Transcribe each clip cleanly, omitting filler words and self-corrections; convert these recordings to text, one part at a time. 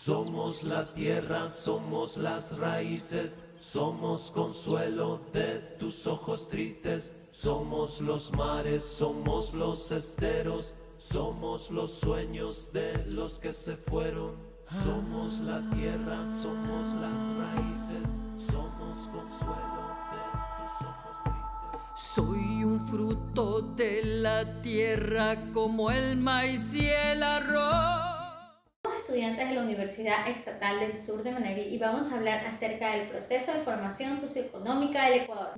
Somos la tierra, somos las raíces, somos consuelo de tus ojos tristes. Somos los mares, somos los esteros, somos los sueños de los que se fueron. Somos la tierra, somos las raíces, somos consuelo de tus ojos tristes. Soy un fruto de la tierra como el maíz y el arroz. Estudiantes de la Universidad Estatal del Sur de Manabí y vamos a hablar acerca del proceso de formación socioeconómica del Ecuador.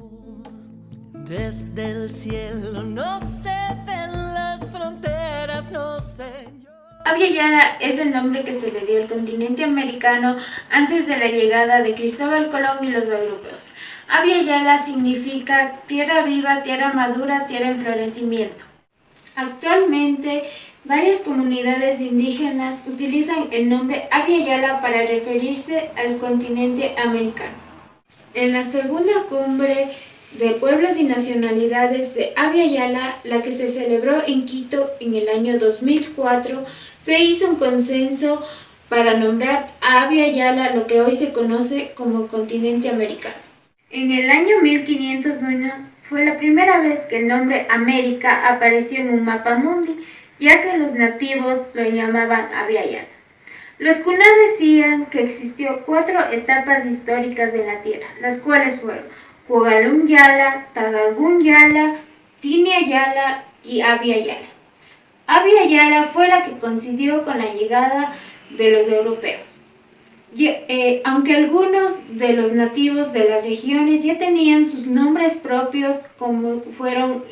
Desde el cielo no se ven las fronteras, no sé. Abya Yala es el nombre que se le dio al continente americano antes de la llegada de Cristóbal Colón y los europeos. Abya Yala significa tierra viva, tierra madura, tierra en florecimiento. Actualmente, varias comunidades indígenas utilizan el nombre Abya Yala para referirse al continente americano. En la segunda cumbre de pueblos y nacionalidades de Abya Yala, la que se celebró en Quito en el año 2004, se hizo un consenso para nombrar a Abya Yala lo que hoy se conoce como continente americano. En el año 1501 fue la primera vez que el nombre América apareció en un mapa mundi, ya que los nativos lo llamaban Abya Yala. Los Kuna decían que existió 4 etapas históricas de la Tierra, las cuales fueron Cuagalum Yala, Tagargún Yala, Tinia Yala y Abya Yala. Abya Yala fue la que coincidió con la llegada de los europeos. Aunque algunos de los nativos de las regiones ya tenían sus nombres propios, como fueron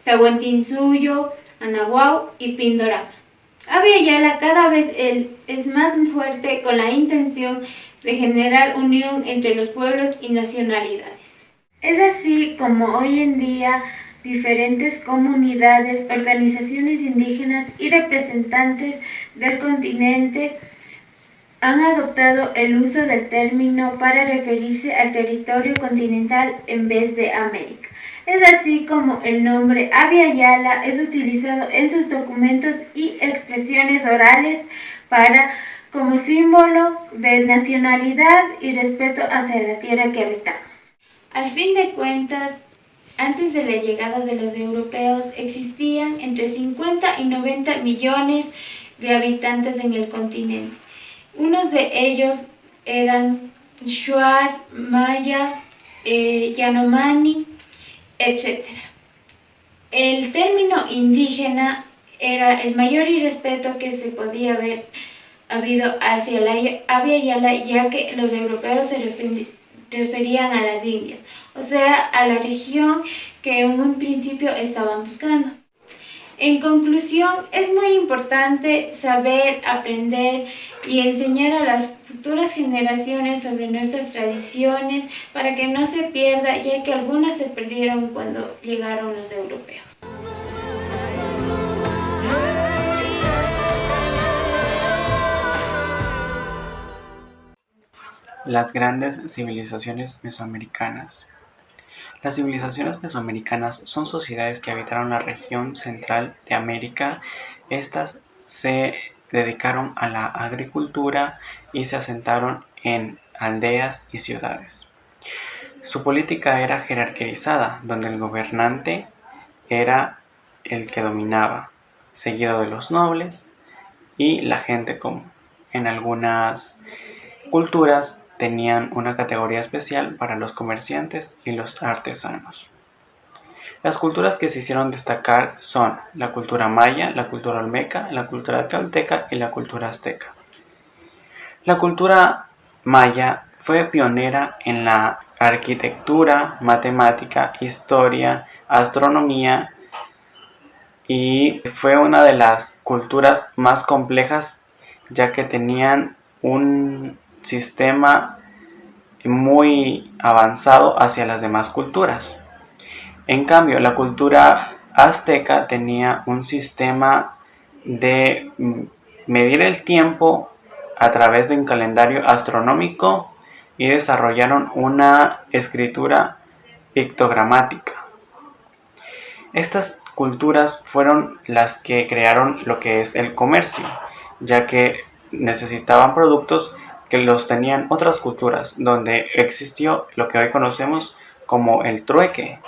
Tahuantinsuyo, Anahuao y Pindorama. Abya Yala cada vez es más fuerte con la intención de generar unión entre los pueblos y nacionalidades. Es así como hoy en día diferentes comunidades, organizaciones indígenas y representantes del continente han adoptado el uso del término para referirse al territorio continental en vez de América. Es así como el nombre Abya Yala es utilizado en sus documentos y expresiones orales como símbolo de nacionalidad y respeto hacia la tierra que habitamos. Al fin de cuentas, antes de la llegada de los europeos existían entre 50 y 90 millones de habitantes en el continente. Unos de ellos eran Shuar, Maya, Yanomami, etc. El término indígena era el mayor irrespeto que se podía haber habido hacia la Abya Yala, ya que los europeos se referían a las Indias, o sea, a la región que en un principio estaban buscando. En conclusión, es muy importante saber, aprender y enseñar a las futuras generaciones sobre nuestras tradiciones para que no se pierda, ya que algunas se perdieron cuando llegaron los europeos. Las grandes civilizaciones mesoamericanas. Las civilizaciones mesoamericanas son sociedades que habitaron la región central de América. Estas se dedicaron a la agricultura y se asentaron en aldeas y ciudades. Su política era jerarquizada, donde el gobernante era el que dominaba, seguido de los nobles y la gente común. En algunas culturas tenían una categoría especial para los comerciantes y los artesanos. Las culturas que se hicieron destacar son la cultura maya, la cultura olmeca, la cultura tolteca y la cultura azteca. La cultura maya fue pionera en la arquitectura, matemática, historia, astronomía y fue una de las culturas más complejas, ya que tenían un sistema muy avanzado hacia las demás culturas. En cambio, la cultura azteca tenía un sistema de medir el tiempo a través de un calendario astronómico y desarrollaron una escritura pictogramática. Estas culturas fueron las que crearon lo que es el comercio, ya que necesitaban productos que los tenían otras culturas, donde existió lo que hoy conocemos como el trueque.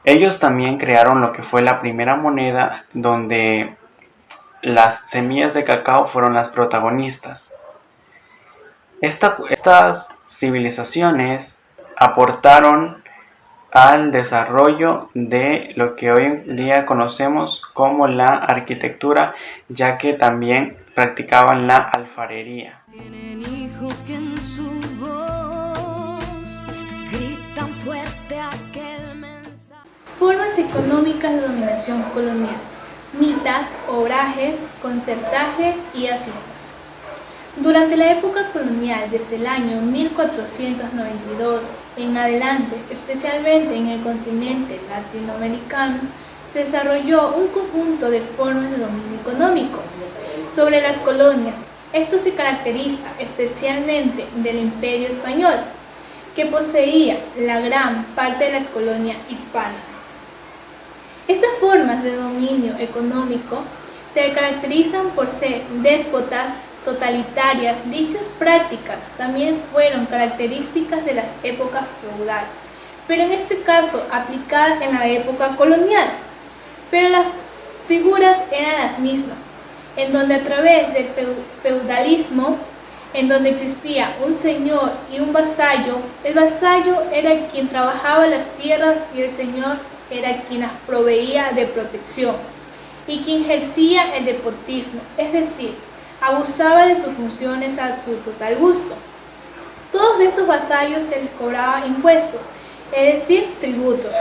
Ellos también crearon lo que fue la primera moneda, donde las semillas de cacao fueron las protagonistas. Estas civilizaciones aportaron al desarrollo de lo que hoy en día conocemos como la arquitectura, ya que también practicaban la alfarería. Tienen hijos que en su voz gritan fuerte aquel mensaje. Formas económicas de dominación colonial: mitas, obrajes, concertajes y haciendas. Durante la época colonial, desde el año 1492 en adelante, especialmente en el continente latinoamericano, se desarrolló un conjunto de formas de dominio económico sobre las colonias. Esto se caracteriza especialmente del Imperio Español, que poseía la gran parte de las colonias hispanas. Estas formas de dominio económico se caracterizan por ser déspotas, totalitarias. Dichas prácticas también fueron características de la época feudal, pero en este caso aplicadas en la época colonial. Pero las figuras eran las mismas, en donde a través del feudalismo, en donde existía un señor y un vasallo, el vasallo era quien trabajaba las tierras y el señor era quien las proveía de protección y quien ejercía el despotismo, es decir, abusaba de sus funciones a su total gusto. Todos estos vasallos se les cobraba impuestos, es decir, tributos.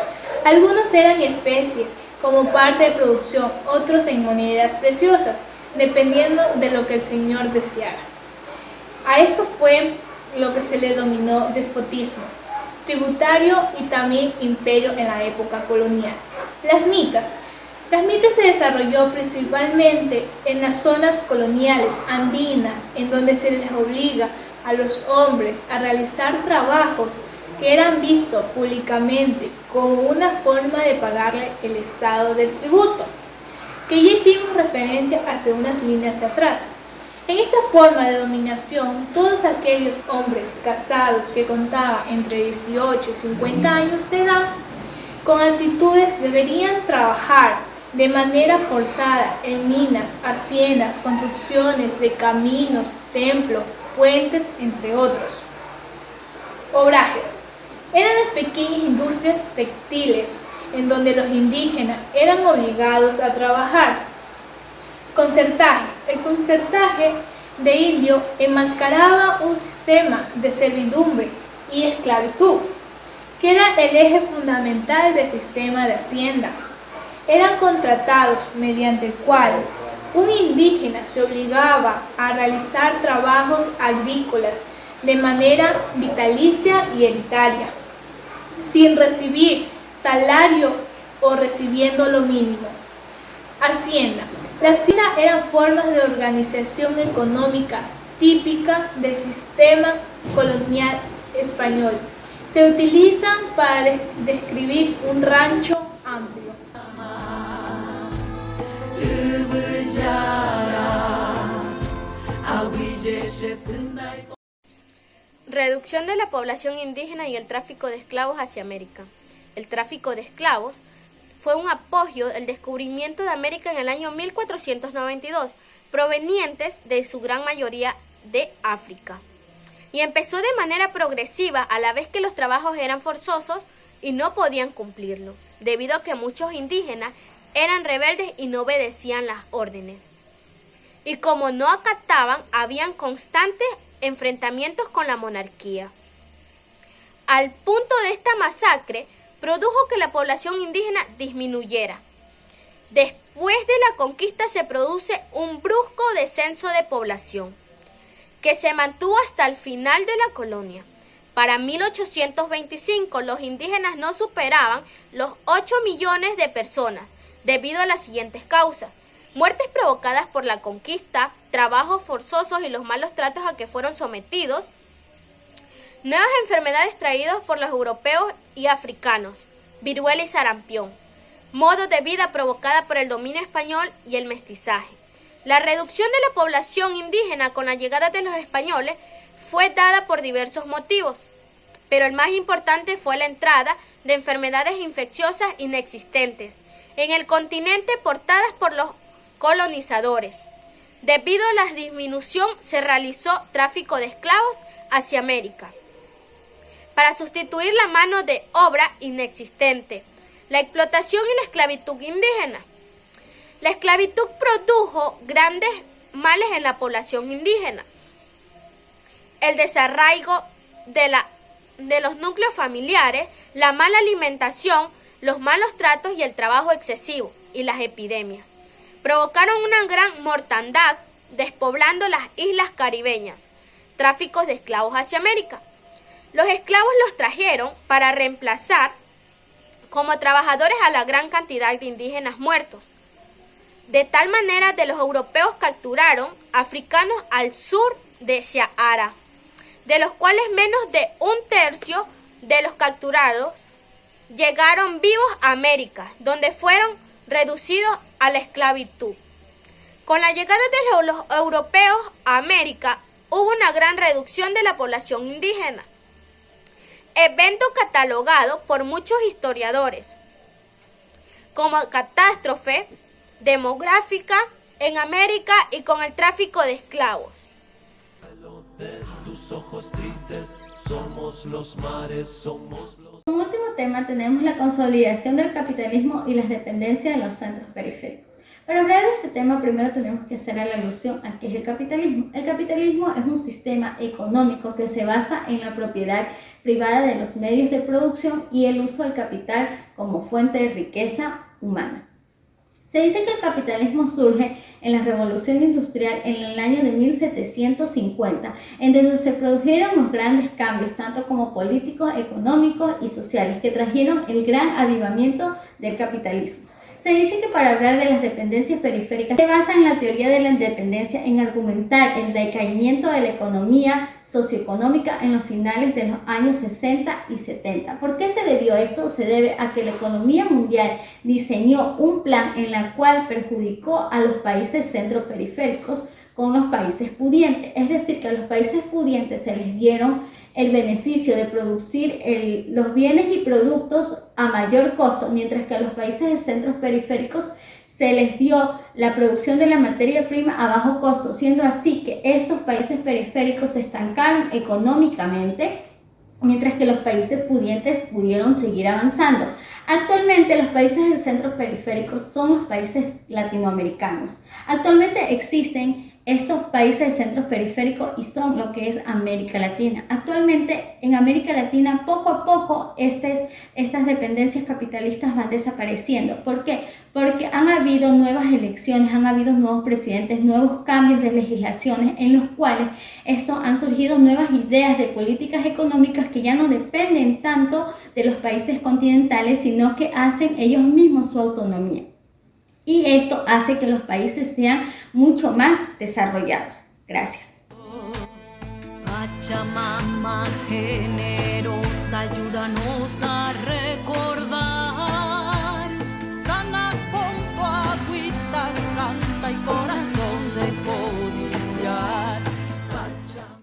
Algunos eran especies como parte de producción, otros en monedas preciosas, dependiendo de lo que el señor deseara. A esto fue lo que se le denominó despotismo tributario y también imperio en la época colonial. Las mitas se desarrolló principalmente en las zonas coloniales andinas, en donde se les obliga a los hombres a realizar trabajos que eran vistos públicamente como una forma de pagarle el Estado del tributo, que ya hicimos referencia hace unas líneas atrás. En esta forma de dominación, todos aquellos hombres casados que contaban entre 18 y 50 años de edad, con actitudes deberían trabajar de manera forzada en minas, haciendas, construcciones de caminos, templos, puentes, entre otros. Obrajes. Eran las pequeñas industrias textiles en donde los indígenas eran obligados a trabajar. Concertaje. El concertaje de indio enmascaraba un sistema de servidumbre y esclavitud, que era el eje fundamental del sistema de hacienda. Eran contratados mediante el cual un indígena se obligaba a realizar trabajos agrícolas de manera vitalicia y hereditaria, sin recibir salario o recibiendo lo mínimo. Hacienda. La hacienda eran formas de organización económica típica del sistema colonial español. Se utilizan para describir un rancho amplio. Reducción de la población indígena y el tráfico de esclavos hacia América. El tráfico de esclavos fue un apogeo del descubrimiento de América en el año 1492, provenientes de su gran mayoría de África. Y empezó de manera progresiva, a la vez que los trabajos eran forzosos y no podían cumplirlo, debido a que muchos indígenas eran rebeldes y no obedecían las órdenes. Y como no acataban, habían constantes enfrentamientos con la monarquía. Al punto de esta masacre, produjo que la población indígena disminuyera. Después de la conquista se produce un brusco descenso de población, que se mantuvo hasta el final de la colonia. Para 1825 los indígenas no superaban los 8 millones de personas, debido a las siguientes causas: muertes provocadas por la conquista, trabajos forzosos y los malos tratos a que fueron sometidos, nuevas enfermedades traídas por los europeos y africanos, viruela y sarampión, modo de vida provocada por el dominio español y el mestizaje, La reducción de la población indígena con la llegada de los españoles fue dada por diversos motivos, pero el más importante fue la entrada de enfermedades infecciosas inexistentes en el continente portadas por los colonizadores. Debido a la disminución se realizó tráfico de esclavos hacia América para sustituir la mano de obra inexistente, la explotación y la esclavitud indígena. La esclavitud produjo grandes males en la población indígena. El desarraigo de los núcleos familiares, la mala alimentación, los malos tratos y el trabajo excesivo y las epidemias provocaron una gran mortandad, despoblando las islas caribeñas, tráficos de esclavos hacia América. Los esclavos los trajeron para reemplazar como trabajadores a la gran cantidad de indígenas muertos. De tal manera que los europeos capturaron africanos al sur de Sahara, de los cuales menos de un tercio de los capturados llegaron vivos a América, donde fueron reducidos a la esclavitud. Con la llegada de los europeos a América, hubo una gran reducción de la población indígena, evento catalogado por muchos historiadores como catástrofe demográfica en América y con el tráfico de esclavos. De tus ojos tristes, somos los mares, somos los... Como último tema tenemos la consolidación del capitalismo y las dependencias de los centros periféricos. Para hablar de este tema, primero tenemos que hacer la alusión a qué es el capitalismo. El capitalismo es un sistema económico que se basa en la propiedad privada de los medios de producción y el uso del capital como fuente de riqueza humana. Se dice que el capitalismo surge en la Revolución Industrial en el año de 1750, en donde se produjeron los grandes cambios, tanto como políticos, económicos y sociales, que trajeron el gran avivamiento del capitalismo. Se dice que para hablar de las dependencias periféricas se basa en la teoría de la independencia en argumentar el decaimiento de la economía socioeconómica en los finales de los años 60 y 70. ¿Por qué se debió esto? Se debe a que la economía mundial diseñó un plan en el cual perjudicó a los países centroperiféricos con los países pudientes. Es decir, que a los países pudientes se les dieron el beneficio de producir los bienes y productos a mayor costo, mientras que a los países de centros periféricos se les dio la producción de la materia prima a bajo costo, siendo así que estos países periféricos se estancaron económicamente, mientras que los países pudientes pudieron seguir avanzando. Actualmente los países del centro periférico son los países latinoamericanos. Actualmente existen estos países de centros periféricos y son lo que es América Latina. Actualmente en América Latina poco a poco estas dependencias capitalistas van desapareciendo. ¿Por qué? Porque han habido nuevas elecciones, han habido nuevos presidentes, nuevos cambios de legislaciones en los cuales han surgido nuevas ideas de políticas económicas que ya no dependen tanto de los países continentales, sino que hacen ellos mismos su autonomía. Y esto hace que los países sean mucho más desarrollados. Gracias. Pachamama generosa, ayúdanos a recordar